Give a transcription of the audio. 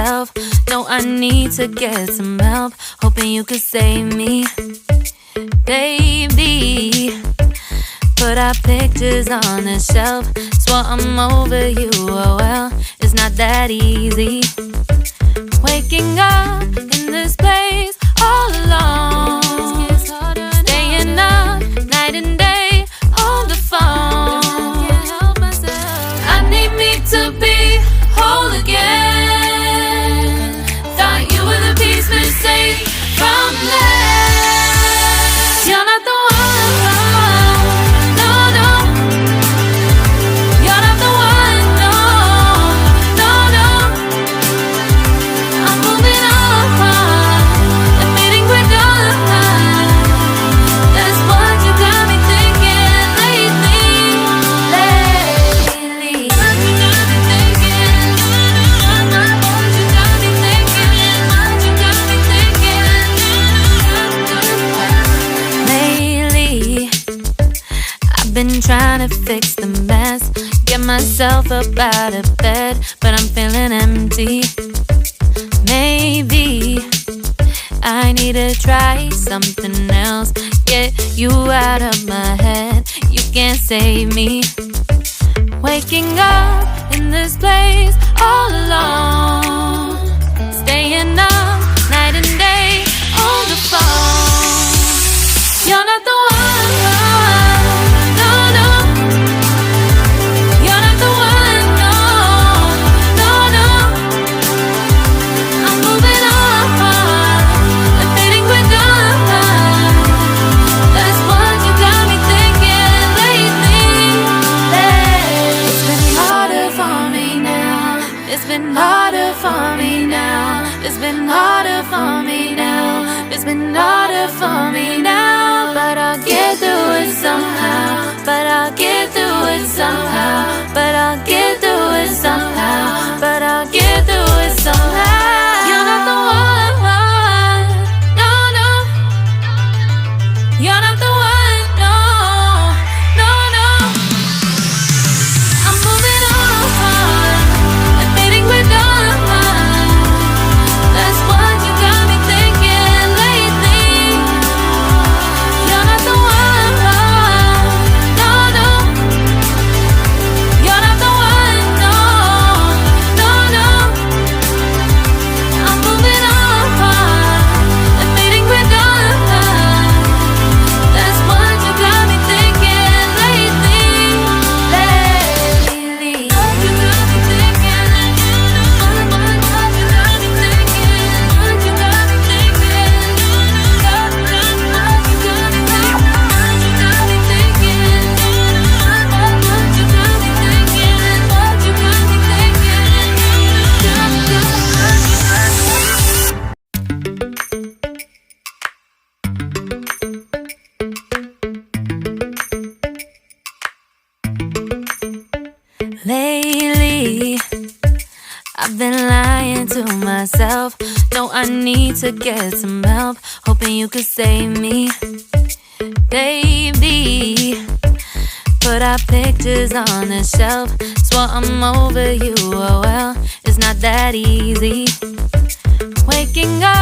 myself. No, I need to get some help. Hoping you could save me, baby. Put our pictures on the shelf. Swore I'm over you, oh well, it's not that easy. Waking up in this place all alone, staying up night and day on the phone. I need me to be whole again. Thought you were the piece missing from left. You're not the one. Been trying to fix the mess, get myself up out of bed, but I'm feeling empty. Maybe I need to try something else, get you out of my head. You can't save me. Waking up in this place all alone, staying up night and day on the phone. You're not the one. It's been harder for me now. It's been harder for me now. It's been harder for me now. But I'll get through it somehow. But I'll get through it somehow. But I'll get through it somehow. But I'll get through it somehow. You're not the one. No, no. You're not the one. No, no, no. I'm moving on. Lately, I've been lying to myself. No, I need to get some help. Hoping you could save me, baby. Put our pictures on the shelf. Swore I'm over you, oh well, it's not that easy. Waking up